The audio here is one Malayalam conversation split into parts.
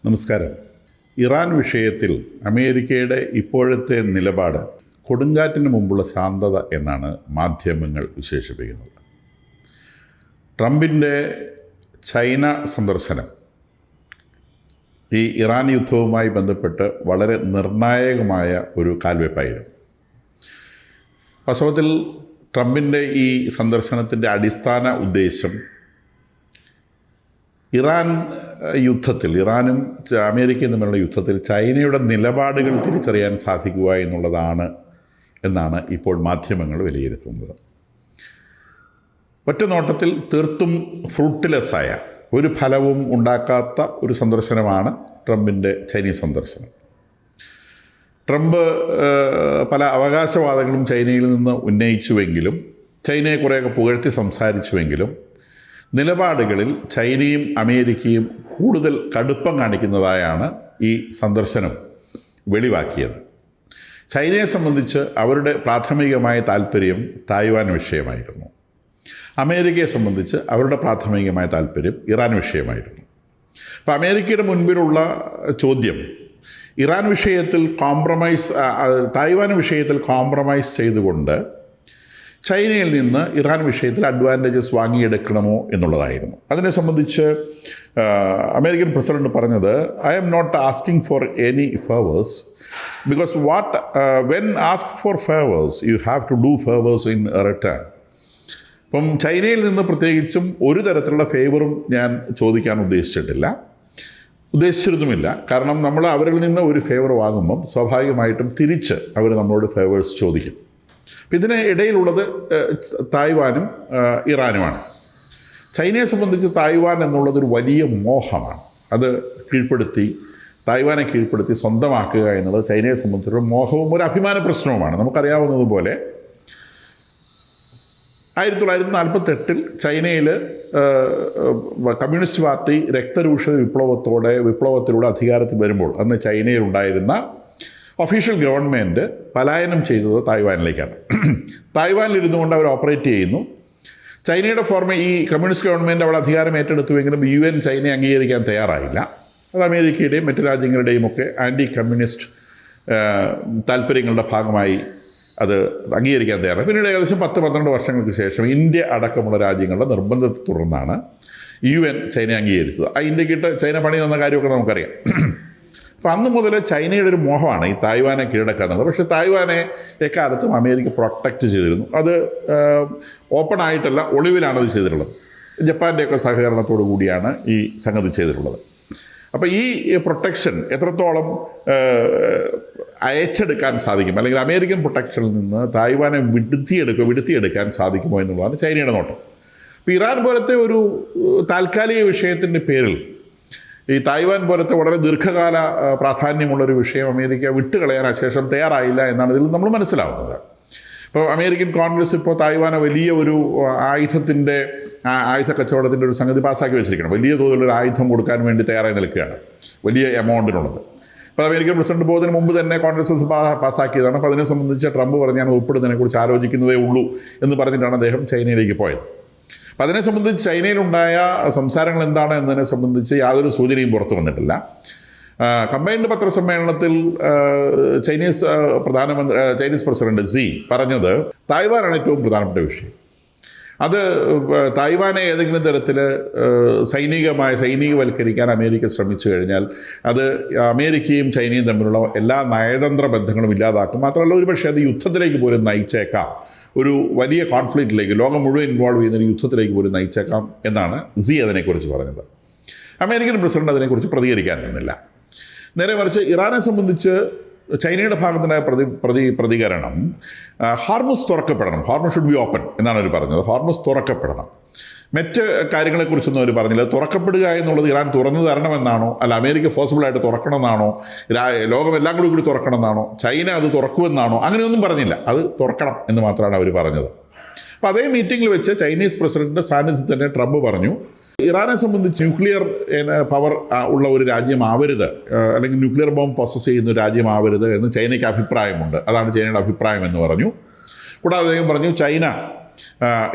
നമസ്കാരം. ഇറാൻ വിഷയത്തിൽ അമേരിക്കയുടെ ഇപ്പോഴത്തെ നിലപാട് കൊടുങ്കാറ്റിന് മുമ്പുള്ള ശാന്തത എന്നാണ് മാധ്യമങ്ങൾ വിശേഷിപ്പിക്കുന്നത്. ട്രംപിൻ്റെ ചൈന സന്ദർശനം ഈ ഇറാൻ യുദ്ധവുമായി ബന്ധപ്പെട്ട് വളരെ നിർണായകമായ ഒരു കാൽവെപ്പായിരുന്നു. വാസ്തവത്തിൽ ട്രംപിൻ്റെ ഈ സന്ദർശനത്തിൻ്റെ അടിസ്ഥാന ഉദ്ദേശം ഇറാൻ യുദ്ധത്തിൽ, ഇറാനും അമേരിക്കയും തമ്മിലുള്ള യുദ്ധത്തിൽ ചൈനയുടെ നിലപാടുകൾ തിരിച്ചറിയാൻ സാധിക്കുക എന്നുള്ളതാണ് എന്നാണ് ഇപ്പോൾ മാധ്യമങ്ങൾ വിലയിരുത്തുന്നത്. ഒറ്റ നോട്ടത്തിൽ തീർത്തും ഫ്രൂട്ട്ലെസ്സായ, ഒരു ഫലവും ഉണ്ടാക്കാത്ത ഒരു സന്ദർശനമാണ് ട്രംപിൻ്റെ ചൈനീസ് സന്ദർശനം. ട്രംപ് പല അവകാശവാദങ്ങളും ചൈനയിൽ നിന്ന് ഉന്നയിച്ചുവെങ്കിലും, ചൈനയെ കുറേയൊക്കെ പുകഴ്ത്തി സംസാരിച്ചുവെങ്കിലും, നിലപാടുകളിൽ ചൈനയും അമേരിക്കയും കൂടുതൽ കടുപ്പം കാണിക്കുന്നതായാണ് ഈ സന്ദർശനം വെളിവാക്കിയത്. ചൈനയെ സംബന്ധിച്ച് അവരുടെ പ്രാഥമികമായ താല്പര്യം തായ്വാൻ വിഷയമായിരുന്നു. അമേരിക്കയെ സംബന്ധിച്ച് അവരുടെ പ്രാഥമികമായ താല്പര്യം ഇറാൻ വിഷയമായിരുന്നു. അപ്പോൾ അമേരിക്കയുടെ മുൻപിലുള്ള ചോദ്യം ഇറാൻ വിഷയത്തിൽ തായ്വാൻ വിഷയത്തിൽ കോംപ്രമൈസ് ചെയ്തുകൊണ്ട് ചൈനയിൽ നിന്ന് ഇറാൻ വിഷയത്തിൽ അഡ്വാൻറ്റേജസ് വാങ്ങിയെടുക്കണമോ എന്നുള്ളതായിരുന്നു. അതിനെ സംബന്ധിച്ച് അമേരിക്കൻ പ്രസിഡന്റ് പറഞ്ഞത്, I'm not asking for any favours because when ask for favours you have to do favours in return. അപ്പം ചൈനയിൽ നിന്ന് പ്രത്യേകിച്ചും ഒരു തരത്തിലുള്ള ഫേവറും ഞാൻ ചോദിക്കാൻ ഉദ്ദേശിച്ചിരുന്നുമില്ല. കാരണം നമ്മൾ അവരിൽ നിന്ന് ഒരു ഫേവർ വാങ്ങുമ്പം സ്വാഭാവികമായിട്ടും തിരിച്ച് അവർ നമ്മളോട് ഫേവേഴ്സ് ചോദിക്കും. അപ്പം ഇതിന് ഇടയിലുള്ളത് തായ്വാനും ഇറാനുമാണ്. ചൈനയെ സംബന്ധിച്ച് തായ്വാൻ എന്നുള്ളതൊരു വലിയ മോഹമാണ്. അത് തായ്വാനെ കീഴ്പ്പെടുത്തി സ്വന്തമാക്കുക എന്നുള്ളത് ചൈനയെ സംബന്ധിച്ചൊരു മോഹവും ഒരു അഭിമാന പ്രശ്നവുമാണ്. നമുക്കറിയാവുന്നതുപോലെ 1948 ചൈനയിൽ കമ്മ്യൂണിസ്റ്റ് പാർട്ടി രക്തരൂക്ഷ വിപ്ലവത്തിലൂടെ അധികാരത്തിൽ വരുമ്പോൾ അന്ന് ചൈനയിലുണ്ടായിരുന്ന ഒഫീഷ്യൽ ഗവൺമെൻറ് പലായനം ചെയ്തത് തായ്വാനിലേക്കാണ്. തായ്വാനിലിരുന്നു കൊണ്ട് അവർ ഓപ്പറേറ്റ് ചെയ്യുന്നു. ചൈനയുടെ ഈ കമ്മ്യൂണിസ്റ്റ് ഗവൺമെൻറ് അവിടെ അധികാരം ഏറ്റെടുത്തുവെങ്കിലും UN ചൈനയെ അംഗീകരിക്കാൻ തയ്യാറായില്ല. അത് അമേരിക്കയുടെയും മറ്റു രാജ്യങ്ങളുടെയും ഒക്കെ ആൻറ്റി കമ്മ്യൂണിസ്റ്റ് താല്പര്യങ്ങളുടെ ഭാഗമായി അത് അംഗീകരിക്കാൻ തയ്യാറായി. പിന്നീട് ഏകദേശം 10-12 വർഷങ്ങൾക്ക് ശേഷം ഇന്ത്യ അടക്കമുള്ള രാജ്യങ്ങളുടെ നിർബന്ധത്തെ തുടർന്നാണ് UN ചൈനയെ അംഗീകരിച്ചത്. ആ ഇന്ത്യക്കിട്ട് ചൈന പണി തന്ന കാര്യമൊക്കെ നമുക്കറിയാം. അപ്പം അന്ന് മുതൽ ചൈനയുടെ ഒരു മോഹമാണ് ഈ തായ്വാനെ കീഴടക്കുക എന്നുള്ളത്. പക്ഷേ തായ്വാനെ എക്കാലത്തും അമേരിക്ക പ്രൊട്ടക്റ്റ് ചെയ്തിരുന്നു. അത് ഓപ്പൺ ആയിട്ടല്ല, ഒളിവിലാണ് അത് ചെയ്തിട്ടുള്ളത്. ജപ്പാൻ്റെയൊക്കെ സഹകരണത്തോടു കൂടിയാണ് ഈ സംഗതി ചെയ്തിട്ടുള്ളത്. അപ്പോൾ ഈ പ്രൊട്ടക്ഷൻ എത്രത്തോളം അയച്ചെടുക്കാൻ സാധിക്കും, അല്ലെങ്കിൽ അമേരിക്കൻ പ്രൊട്ടക്ഷനിൽ നിന്ന് തായ്വാനെ വിടുത്തിയെടുക്കാൻ സാധിക്കുമോ എന്നുള്ളതാണ് ചൈനയുടെ നോട്ടം. അപ്പോൾ ഇറാൻ പോലത്തെ ഒരു താൽക്കാലിക വിഷയത്തിൻ്റെ പേരിൽ ഈ തായ്വാൻ പോലത്തെ വളരെ ദീർഘകാല പ്രാധാന്യമുള്ളൊരു വിഷയം അമേരിക്ക വിട്ടുകളയാൻ ശേഷം തയ്യാറായില്ല എന്നാണ് ഇതിൽ നമ്മൾ മനസ്സിലാവുന്നത്. ഇപ്പോൾ അമേരിക്കൻ കോൺഗ്രസ് ഇപ്പോൾ തായ്വാനെ വലിയ ഒരു ആയുധ കച്ചവടത്തിൻ്റെ ഒരു സംഗതി പാസ്സാക്കി വെച്ചിരിക്കണം. വലിയ തോതിലൊരു ആയുധം കൊടുക്കാൻ വേണ്ടി തയ്യാറായി നിൽക്കുകയാണ്, വലിയ എമൗണ്ടിനുള്ളത്. അപ്പോൾ അമേരിക്കൻ പ്രസിഡന്റ് പോകുന്നതിന് മുമ്പ് തന്നെ കോൺഗ്രസ് പാസ്സാക്കിയതാണ്. അപ്പോൾ അതിനെ സംബന്ധിച്ച് ട്രംപ് പറഞ്ഞ് ഞാൻ ഉൾപ്പെടുന്നതിനെക്കുറിച്ച് ആലോചിക്കുന്നതേ ഉള്ളൂ എന്ന് പറഞ്ഞിട്ടാണ് അദ്ദേഹം ചൈനയിലേക്ക് പോയത്. അപ്പം അതിനെ സംബന്ധിച്ച് ചൈനയിലുണ്ടായ സംസാരങ്ങൾ എന്താണ് എന്നതിനെ സംബന്ധിച്ച് യാതൊരു സൂചനയും പുറത്തു വന്നിട്ടില്ല. കമ്പൈൻഡ് പത്രസമ്മേളനത്തിൽ ചൈനീസ് പ്രസിഡന്റ് സി പറഞ്ഞത് തായ്വാനാണ് ഏറ്റവും പ്രധാനപ്പെട്ട വിഷയം. അത് തായ്വാനെ ഏതെങ്കിലും തരത്തിൽ സൈനികവൽക്കരിക്കാൻ അമേരിക്ക ശ്രമിച്ചു കഴിഞ്ഞാൽ അത് അമേരിക്കയും ചൈനയും തമ്മിലുള്ള എല്ലാ നയതന്ത്ര ബന്ധങ്ങളും ഇല്ലാതാക്കും. മാത്രമല്ല, ഒരുപക്ഷെ അത് യുദ്ധത്തിലേക്ക് പോലും നയിച്ചേക്കാം, ഒരു വലിയ കോൺഫ്ലിക്റ്റിലേക്ക്, ലോകം മുഴുവൻ ഇൻവോൾവ് ചെയ്യുന്ന ഒരു യുദ്ധത്തിലേക്ക് പോലും നയിച്ചേക്കാം എന്നാണ് സി അതിനെക്കുറിച്ച് പറഞ്ഞത്. അമേരിക്കൻ പ്രസിഡന്റ് അതിനെക്കുറിച്ച് പ്രതികരിക്കാനൊന്നുമില്ല. നേരെ മറിച്ച് ഇറാനെ സംബന്ധിച്ച് ചൈനയുടെ ഭാഗത്തുണ്ടായ പ്രതികരണം, ഹോർമുസ് തുറക്കപ്പെടണം, ഹോർമുസ് ഷുഡ് ബി ഓപ്പൺ എന്നാണ് അവർ പറഞ്ഞത്. ഹോർമുസ് തുറക്കപ്പെടണം. മറ്റ് കാര്യങ്ങളെക്കുറിച്ചൊന്നും അവർ പറഞ്ഞില്ല. തുറക്കപ്പെടുക എന്നുള്ളത് ഇറാൻ തുറന്നു തരണമെന്നാണോ, അല്ല അമേരിക്ക ഫോഴ്സിബിളായിട്ട് തുറക്കണമെന്നാണോ, ലോകമെല്ലാം കൂടി തുറക്കണമെന്നാണോ, ചൈന അത് തുറക്കുമെന്നാണോ, അങ്ങനെയൊന്നും പറഞ്ഞില്ല. അത് തുറക്കണം എന്ന് മാത്രമാണ് അവർ പറഞ്ഞത്. അപ്പോൾ അതേ മീറ്റിങ്ങിൽ വെച്ച് ചൈനീസ് പ്രസിഡന്റിൻ്റെ സാന്നിധ്യത്തിൽ തന്നെ ട്രംപ് പറഞ്ഞു, ഇറാനെ സംബന്ധിച്ച് ന്യൂക്ലിയർ പവർ ഉള്ള ഒരു രാജ്യമാവരുത്, അല്ലെങ്കിൽ ന്യൂക്ലിയർ ബോംബ് പ്രോസസ് ചെയ്യുന്ന ഒരു രാജ്യമാവരുത് എന്ന് ചൈനയ്ക്ക് അഭിപ്രായമുണ്ട്. അതാണ് ചൈനയുടെ അഭിപ്രായം എന്ന് പറഞ്ഞു. കൂടാതെ അദ്ദേഹം പറഞ്ഞു, ചൈന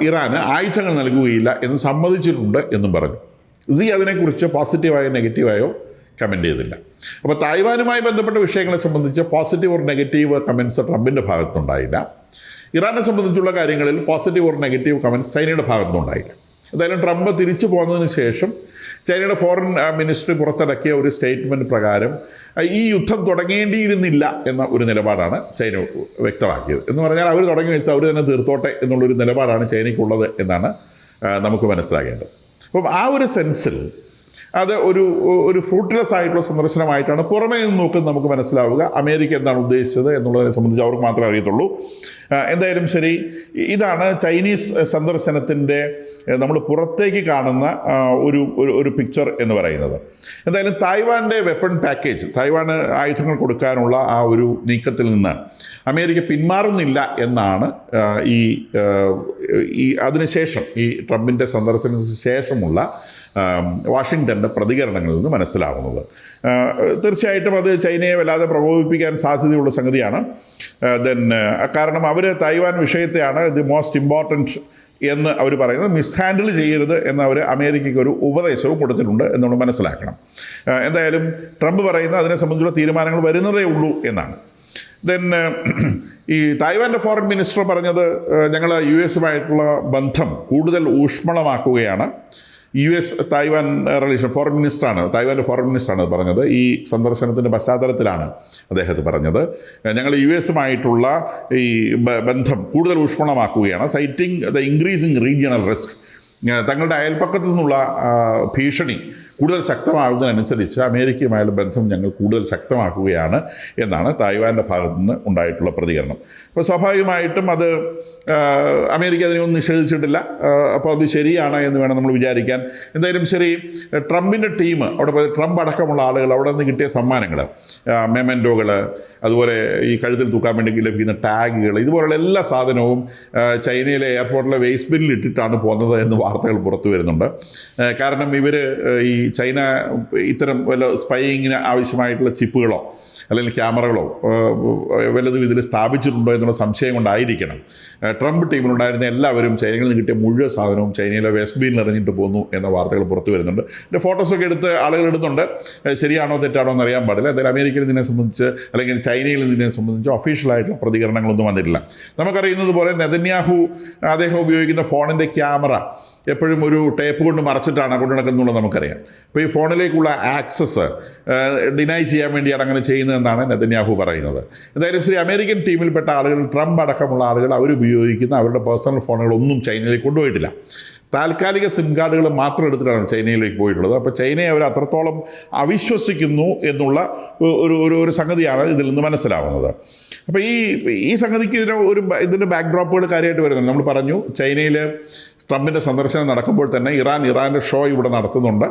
ഇറാന് ആയുധങ്ങൾ നൽകുകയില്ല എന്ന് സമ്മതിച്ചിട്ടുണ്ട് എന്നും പറഞ്ഞു. സി അതിനെക്കുറിച്ച് പോസിറ്റീവായോ നെഗറ്റീവായോ കമൻ്റ് ചെയ്തില്ല. അപ്പോൾ തായ്വാനുമായി ബന്ധപ്പെട്ട വിഷയങ്ങളെ സംബന്ധിച്ച് പോസിറ്റീവ് ഓർ നെഗറ്റീവ് കമൻറ്റ്സ് ട്രംപിൻ്റെ ഭാഗത്തുനിന്നുണ്ടായില്ല. ഇറാനെ സംബന്ധിച്ചുള്ള കാര്യങ്ങളിൽ പോസിറ്റീവ് ഓർ നെഗറ്റീവ് കമൻറ്റ്സ് ചൈനയുടെ ഭാഗത്തുനിന്നുണ്ടായില്ല. എന്തായാലും ട്രംപ് തിരിച്ചു പോകുന്നതിന് ശേഷം ചൈനയുടെ ഫോറിൻ മിനിസ്ട്രി പുറത്തിറക്കിയ ഒരു സ്റ്റേറ്റ്മെൻറ്റ് പ്രകാരം ഈ യുദ്ധം തുടങ്ങേണ്ടിയിരുന്നില്ല എന്ന ഒരു നിലപാടാണ് ചൈന വ്യക്തമാക്കിയത്. എന്ന് പറഞ്ഞാൽ അവർ തുടങ്ങി വെച്ചാൽ അവർ തന്നെ തീർത്തോട്ടെ എന്നുള്ളൊരു നിലപാടാണ് ചൈനയ്ക്കുള്ളത് എന്നാണ് നമുക്ക് മനസ്സിലാക്കേണ്ടത്. അപ്പം ആ ഒരു സെൻസിൽ അത് ഒരു ഫ്രൂട്ട്ലെസ് ആയിട്ടുള്ള സന്ദർശനമായിട്ടാണ് പുറമേ നിന്ന് നോക്കുന്നത് നമുക്ക് മനസ്സിലാവുക. അമേരിക്ക എന്താണ് ഉദ്ദേശിച്ചത് എന്നുള്ളതിനെ സംബന്ധിച്ച് അവർക്ക് മാത്രമേ അറിയത്തുള്ളൂ. എന്തായാലും ശരി, ഇതാണ് ചൈനീസ് സന്ദർശനത്തിൻ്റെ നമ്മൾ പുറത്തേക്ക് കാണുന്ന ഒരു പിക്ചർ എന്ന് പറയുന്നത്. എന്തായാലും തായ്വാൻ്റെ വെപ്പൺ പാക്കേജ്, തായ്വാന് ആയുധങ്ങൾ കൊടുക്കാനുള്ള ആ ഒരു നീക്കത്തിൽ നിന്ന് അമേരിക്ക പിന്മാറുന്നില്ല എന്നാണ് അതിനുശേഷം ഈ ട്രംപിൻ്റെ സന്ദർശനത്തിന് ശേഷമുള്ള വാഷിങ്ടൻ്റെ പ്രതികരണങ്ങളിൽ നിന്ന് മനസ്സിലാവുന്നത്. തീർച്ചയായിട്ടും അത് ചൈനയെ വല്ലാതെ പ്രകോപിപ്പിക്കാൻ സാധ്യതയുള്ള സംഗതിയാണ്. കാരണം അവർ തായ്വാൻ വിഷയത്തെയാണ് ദി മോസ്റ്റ് ഇമ്പോർട്ടൻറ്റ് എന്ന് അവർ പറയുന്നത്. മിസ്ഹാൻഡിൽ ചെയ്യരുത് എന്ന് അവർ അമേരിക്കയ്ക്ക് ഒരു ഉപദേശവും കൊടുത്തിട്ടുണ്ട് എന്നുള്ളത് മനസ്സിലാക്കണം. എന്തായാലും ട്രംപ് പറയുന്ന അതിനെ സംബന്ധിച്ചുള്ള തീരുമാനങ്ങൾ വരുന്നതേ ഉള്ളൂ എന്നാണ്. ഈ തായ്വാൻ്റെ ഫോറിൻ മിനിസ്റ്റർ പറഞ്ഞത് ഞങ്ങൾ US-ഉമായിട്ടുള്ള ബന്ധം കൂടുതൽ ഊഷ്മളമാക്കുകയാണ്. US തായ്വാൻ റിലേഷൻ തായ്വാൻ്റെ ഫോറിൻ മിനിസ്റ്ററാണ് പറഞ്ഞത്. ഈ സന്ദർശനത്തിൻ്റെ പശ്ചാത്തലത്തിലാണ് അദ്ദേഹത്തെ പറഞ്ഞത്. ഞങ്ങൾ US-ഉമായിട്ടുള്ള ഈ ബന്ധം കൂടുതൽ ഊഷ്മളമാക്കുകയാണ്, citing the increasing regional risk. തങ്ങളുടെ അയൽപ്പക്കത്തു നിന്നുള്ള ഭീഷണി കൂടുതൽ ശക്തമാകുന്നതിനനുസരിച്ച് അമേരിക്കയുമായുള്ള ബന്ധം ഞങ്ങൾ കൂടുതൽ ശക്തമാക്കുകയാണ് എന്നാണ് തായ്വാൻ്റെ ഭാഗത്തു നിന്ന് ഉണ്ടായിട്ടുള്ള പ്രതികരണം. അപ്പോൾ സ്വാഭാവികമായിട്ടും അത് അമേരിക്ക അതിനെയൊന്നും നിഷേധിച്ചിട്ടില്ല. അപ്പോൾ അത് ശരിയാണ് എന്ന് വേണം നമ്മൾ വിചാരിക്കാൻ. എന്തായാലും ശരി, ട്രംപിൻ്റെ ടീം അവിടെ പോയി, ട്രംപ് അടക്കമുള്ള ആളുകൾ അവിടെ നിന്ന് കിട്ടിയ സമ്മാനങ്ങൾ, മെമൻറ്റോകൾ, അതുപോലെ ഈ കഴുത്തിൽ തൂക്കാൻ വേണ്ടി ലഭിക്കുന്ന ടാഗുകൾ, ഇതുപോലുള്ള എല്ലാ സാധനവും ചൈനയിലെ എയർപോർട്ടിലെ വേസ്റ്റ് ബിന്നിൽ ഇട്ടിട്ടാണ് പോകുന്നത് എന്ന് വാർത്തകൾ പുറത്തു വരുന്നുണ്ട്. കാരണം ഇവർ ഈ ചൈന ഇത്തരം വല്ല സ്പൈയിങ്ങിന് ആവശ്യമായിട്ടുള്ള ചിപ്പുകളോ അല്ലെങ്കിൽ ക്യാമറകളോ വല്ലതും ഇതിൽ സ്ഥാപിച്ചിട്ടുണ്ടോ എന്നുള്ള സംശയം കൊണ്ടായിരിക്കണം ട്രംപ് ടീമിലുണ്ടായിരുന്ന എല്ലാവരും ചൈനയിൽ നിന്ന് കിട്ടിയ മുഴുവൻ സാധനവും ചൈനയിലെ വെസ്റ്റ് ബീനിൽ എറിഞ്ഞിട്ട് പോന്നു എന്ന വാർത്തകൾ പുറത്തു വരുന്നുണ്ട്. ഇതിൻ്റെ ഫോട്ടോസൊക്കെ എടുത്ത് ആളുകൾ ഇടുന്നുണ്ട്. ശരിയാണോ തെറ്റാണോ എന്ന് അറിയാൻ പാടില്ല. എന്തായാലും അമേരിക്കയിൽ ഇതിനെ സംബന്ധിച്ച് അല്ലെങ്കിൽ ചൈനയിൽ ഇതിനെ സംബന്ധിച്ച് ഒഫീഷ്യലായിട്ടുള്ള പ്രതികരണങ്ങളൊന്നും വന്നിട്ടില്ല. നമുക്കറിയുന്നത് പോലെ നെതന്യാഹു അദ്ദേഹം ഉപയോഗിക്കുന്ന ഫോണിൻ്റെ ക്യാമറ എപ്പോഴും ഒരു ടേപ്പ് കൊണ്ട് മറച്ചിട്ടാണ് കൊണ്ട് നടക്കുന്നുള്ളത് നമുക്കറിയാം. അപ്പോൾ ഈ ഫോണിലേക്കുള്ള ആക്സസ് ഡിനൈ ചെയ്യാൻ വേണ്ടിയാണ് അങ്ങനെ ചെയ്യുന്നതെന്നാണ് നെതന്യാഹു പറയുന്നത്. എന്തായാലും ശരി, അമേരിക്കൻ ടീമിൽപ്പെട്ട ആളുകൾ, ട്രംപ് അടക്കമുള്ള ആളുകൾ അവരുപയോഗിക്കുന്ന അവരുടെ പേഴ്സണൽ ഫോണുകളൊന്നും ചൈനയിലേക്ക് കൊണ്ടുപോയിട്ടില്ല. താൽക്കാലിക സിം കാർഡുകൾ മാത്രം എടുത്തിട്ടാണ് ചൈനയിലേക്ക് പോയിട്ടുള്ളത്. അപ്പോൾ ചൈനയെ അവർ അത്രത്തോളം അവിശ്വസിക്കുന്നു എന്നുള്ള ഒരു സംഗതിയാണ് ഇതിൽ നിന്ന് മനസ്സിലാവുന്നത്. അപ്പോൾ ഈ സംഗതിക്ക് ഇതിൻ്റെ ബാക്ക്ഡ്രോപ്പുകൾ കാര്യമായിട്ട് വരുന്നുണ്ട്. നമ്മൾ പറഞ്ഞു, ചൈനയിൽ ട്രംപിൻ്റെ സന്ദർശനം നടക്കുമ്പോൾ തന്നെ ഇറാൻ്റെ ഷോ ഇവിടെ നടത്തുന്നുണ്ട്.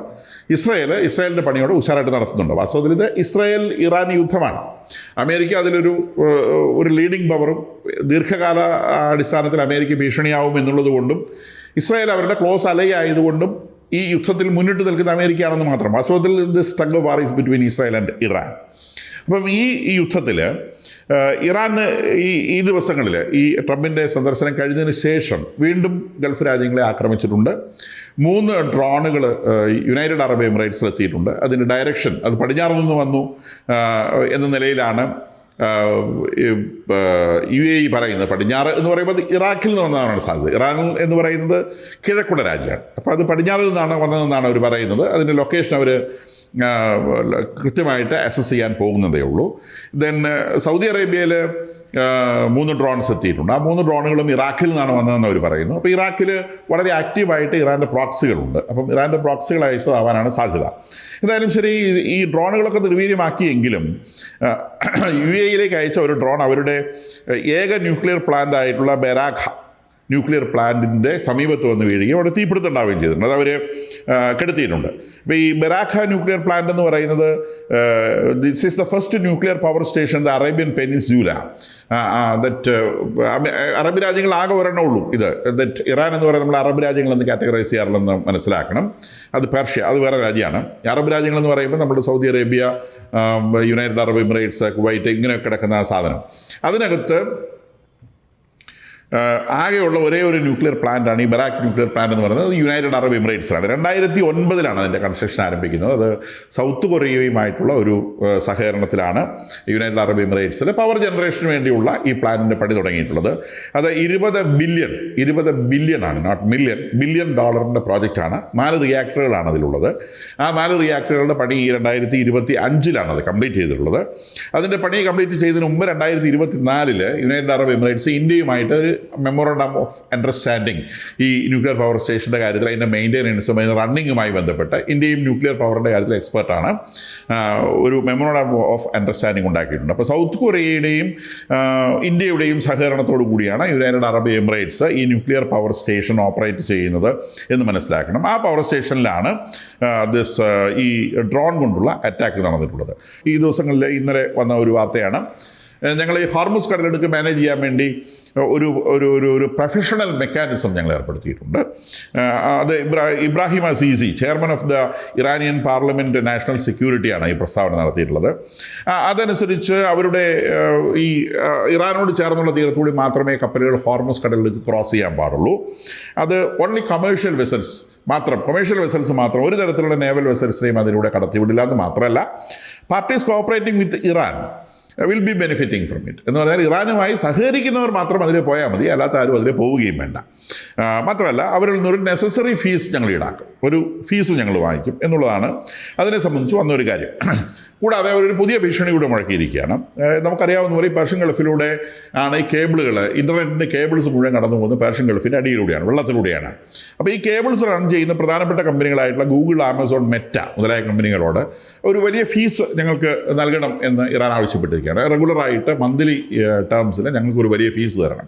ഇസ്രായേലിൻ്റെ പണിയോട് ഉഷാറായിട്ട് നടത്തുന്നുണ്ട്. വാസ്തവത്തിൽ ഇത് ഇസ്രായേൽ ഇറാൻ യുദ്ധമാണ്. അമേരിക്ക അതിലൊരു ലീഡിംഗ് പവറും ദീർഘകാല അടിസ്ഥാനത്തിൽ അമേരിക്ക ഭീഷണിയാവും എന്നുള്ളത് കൊണ്ടും ഇസ്രായേൽ അവരുടെ ക്ലോസ് അലൈ ആയതുകൊണ്ടും ഈ യുദ്ധത്തിൽ മുന്നിട്ട് നിൽക്കുന്ന അമേരിക്കയാണെന്ന് മാത്രം. വാസ്തവത്തിൽ this tug of war is between Israel and Iran. അപ്പം ഈ യുദ്ധത്തിൽ ഇറാന് ഈ ദിവസങ്ങളിൽ ഈ ട്രംപിൻ്റെ സന്ദർശനം കഴിഞ്ഞതിന് ശേഷം വീണ്ടും ഗൾഫ് രാജ്യങ്ങളെ ആക്രമിച്ചിട്ടുണ്ട്. 3 ഡ്രോണുകൾ യുണൈറ്റഡ് അറബ് എമിറേറ്റ്സിൽ എത്തിയിട്ടുണ്ട്. അതിൻ്റെ ഡയറക്ഷൻ അത് പടിഞ്ഞാറ് നിന്ന് വന്നു എന്ന നിലയിലാണ് UAE പറയുന്നത്. പടിഞ്ഞാറ് എന്ന് പറയുമ്പോൾ ഇറാഖിൽ നിന്ന് വന്നതാണ് സാധ്യത. ഇറാൻ എന്ന് പറയുന്നത് കിഴക്കുള്ള രാജ്യമാണ്. അപ്പോൾ അത് പടിഞ്ഞാറ് നിന്നാണ് വന്നതെന്നാണ് അവർ പറയുന്നത്. അതിൻ്റെ ലൊക്കേഷൻ അവർ കൃത്യമായിട്ട് അസസ് ചെയ്യാൻ പോകുന്നതേ ഉള്ളൂ. സൗദി അറേബ്യയിൽ 3 ഡ്രോൺസ് എത്തിയിട്ടുണ്ട്. ആ 3 ഡ്രോണുകളും ഇറാഖിൽ നിന്നാണ് വന്നതെന്ന് അവർ പറയുന്നു. അപ്പോൾ ഇറാഖിൽ വളരെ ആക്റ്റീവായിട്ട് ഇറാൻ്റെ പ്രോക്സികളുണ്ട്. അപ്പം ഇറാൻ്റെ പ്രോക്സികൾ അയച്ചതാവാനാണ് സാധ്യത. എന്തായാലും ശരി, ഈ ഡ്രോണുകളൊക്കെ നിർവീര്യമാക്കിയെങ്കിലും UAE-യിലേക്ക് അയച്ച ഒരു ഡ്രോൺ അവരുടെ ഏക ന്യൂക്ലിയർ പ്ലാന്റ് ആയിട്ടുള്ള ബെരാഖ ന്യൂക്ലിയർ പ്ലാന്റിൻ്റെ സമീപത്ത് വന്ന് വീഴുകയും അവിടെ തീപിടുത്തുണ്ടാവുകയും ചെയ്തിട്ടുണ്ട്. അത് അവർ കെടുത്തിയിട്ടുണ്ട്. അപ്പോൾ ഈ ബെരാഖ ന്യൂക്ലിയർ പ്ലാന്റ് എന്ന് പറയുന്നത് this is the first nuclear power station the Arabian peninsula. Arab രാജ്യങ്ങൾ ആകെ ഒരെണ്ണേ ഉള്ളൂ ഇത്. ഇറാൻ എന്ന് പറയുന്നത് നമ്മൾ അറബ് രാജ്യങ്ങളെന്ന് കാറ്റഗറൈസ് ചെയ്യാറില്ലെന്ന് മനസ്സിലാക്കണം. അത് പേർഷ്യ, അത് വേറെ രാജ്യമാണ്. അറബ് രാജ്യങ്ങളെന്ന് പറയുമ്പോൾ നമ്മൾ Saudi Arabia, United Arab Emirates, Kuwait, ഇങ്ങനെ കിടക്കുന്ന സാധനം. അതിനകത്ത് ആകെയുള്ള ഒരേ ഒരു ന്യൂക്ലിയർ പ്ലാന്റാണ് ഈ ബറാക്ക് ന്യൂക്ലിയർ പ്ലാന്റ് എന്ന് പറയുന്നത്. United Arab എമിറേറ്റ്സിലാണ്. 2009 അതിൻ്റെ കൺസ്ട്രക്ഷൻ ആരംഭിക്കുന്നത്. അത് സൗത്ത് കൊറിയയുമായിട്ടുള്ള ഒരു സഹകരണത്തിലാണ് യുണൈറ്റഡ് അറബ് എമിറേറ്റ്സിൽ പവർ ജനറേഷന് വേണ്ടിയുള്ള ഈ പ്ലാന്റിൻ്റെ പണി തുടങ്ങിയിട്ടുള്ളത്. അത് 20 ബില്യൺ ആണ്, നോട്ട് മില്യൺ, ബില്യൺ ഡോളറിൻ്റെ പ്രോജക്റ്റാണ്. 4 റിയാക്ടറുകളാണ് അതിലുള്ളത്. ആ 4 റിയാക്ടറുകളുടെ പണി 2025 അത് കംപ്ലീറ്റ് ചെയ്തിട്ടുള്ളത്. അതിൻ്റെ പണി കംപ്ലീറ്റ് ചെയ്തതിന് മുമ്പ് 2024 യുണൈറ്റഡ് അറബ് എമിറേറ്റ്സ് ഇന്ത്യയുമായിട്ട് ഒരു മെമ്മോറണ്ടം ഓഫ് അണ്ടർസ്റ്റാൻഡിങ് ഈ ന്യൂക്ലിയർ പവർ സ്റ്റേഷൻ്റെ കാര്യത്തിൽ അതിൻ്റെ മെയിൻ്റെനൻസും അതിൻ്റെ റണ്ണിങ്ങുമായി ബന്ധപ്പെട്ട് ഇന്ത്യയും ന്യൂക്ലിയർ പവറിൻ്റെ കാര്യത്തിൽ എക്സ്പെർട്ടാണ്, ഒരു മെമ്മോറണ്ടം ഓഫ് അണ്ടർസ്റ്റാൻഡിങ് ഉണ്ടാക്കിയിട്ടുണ്ട്. അപ്പോൾ സൗത്ത് കൊറിയയുടെയും ഇന്ത്യയുടെയും സഹകരണത്തോടു കൂടിയാണ് യുണൈറ്റഡ് അറബ് എമിറേറ്റ്സ് ഈ ന്യൂക്ലിയർ പവർ സ്റ്റേഷൻ ഓപ്പറേറ്റ് ചെയ്യുന്നത് എന്ന് മനസ്സിലാക്കണം. ആ പവർ സ്റ്റേഷനിലാണ് ഈ ഡ്രോൺ കൊണ്ടുള്ള അറ്റാക്ക് നടന്നിട്ടുള്ളത്. ഈ ദിവസങ്ങളിൽ ഇന്നലെ വന്ന ഒരു വാർത്തയാണ്, ഞങ്ങൾ ഈ ഹോർമുസ് കടലിടുക്ക് മാനേജ് ചെയ്യാൻ വേണ്ടി ഒരു പ്രൊഫഷണൽ മെക്കാനിസം ഞങ്ങൾ ഏർപ്പെടുത്തിയിട്ടുണ്ട്. അത് Ibrahim Azizi, chairman of the Iranian parliament national സെക്യൂരിറ്റിയാണ് ഈ പ്രസ്താവന നടത്തിയിട്ടുള്ളത്. അതനുസരിച്ച് അവരുടെ ഈ ഇറാനോട് ചേർന്നുള്ള തീരത്തുകൂടി മാത്രമേ കപ്പലുകൾ ഹോർമുസ് കടലിലേക്ക് ക്രോസ് ചെയ്യാൻ പാടുള്ളൂ. അത് ഓൺലി കൊമേഴ്ഷ്യൽ വെസൽസ് മാത്രം, ഒരു തരത്തിലുള്ള നേവൽ വെസൽസിനെയും അതിലൂടെ കടത്തിവിടില്ല എന്ന് മാത്രമല്ല, parties cooperating with Iran will be benefiting from it എന്ന് പറഞ്ഞാൽ ഇറാനുമായി സഹകരിക്കുന്നവർ മാത്രം അതിൽ പോയാൽ മതി, അല്ലാത്ത ആരും അതിൽ പോവുകയും വേണ്ട. മാത്രമല്ല അവരിൽ നിന്നൊരു നെസസറി ഫീസ് ഞങ്ങൾ ഈടാക്കും, ഒരു ഫീസ് ഞങ്ങൾ വാങ്ങിക്കും എന്നുള്ളതാണ് അതിനെ സംബന്ധിച്ച് വന്നൊരു കാര്യം. കൂടാതെ അവരൊരു പുതിയ ഭീഷണി കൂടെ മുഴക്കിയിരിക്കുകയാണ്. നമുക്കറിയാവുന്ന പോലെ ഈ പേർഷ്യൻ ഗൾഫിലൂടെ ആണ് ഈ കേബിളുകൾ, ഇൻ്റർനെറ്റിൻ്റെ കേബിൾസ് മുഴുവൻ കടന്നു പോകുന്നത് പേർഷ്യൻ ഗൾഫിൻ്റെ അടിയിലൂടെയാണ്, വെള്ളത്തിലൂടെയാണ്. അപ്പോൾ ഈ കേബിൾസ് റൺ ചെയ്യുന്ന പ്രധാനപ്പെട്ട കമ്പനികളായിട്ടുള്ള ഗൂഗിൾ, ആമസോൺ, മെറ്റ മുതലായ കമ്പനികളോട് ഒരു വലിയ ഫീസ് ഞങ്ങൾക്ക് നൽകണം എന്ന് ഇറാൻ ആവശ്യപ്പെട്ടിരിക്കുകയാണ്. റെഗുലറായിട്ട് മന്ത്ലി ടേംസിൽ ഞങ്ങൾക്കൊരു വലിയ ഫീസ് തരണം.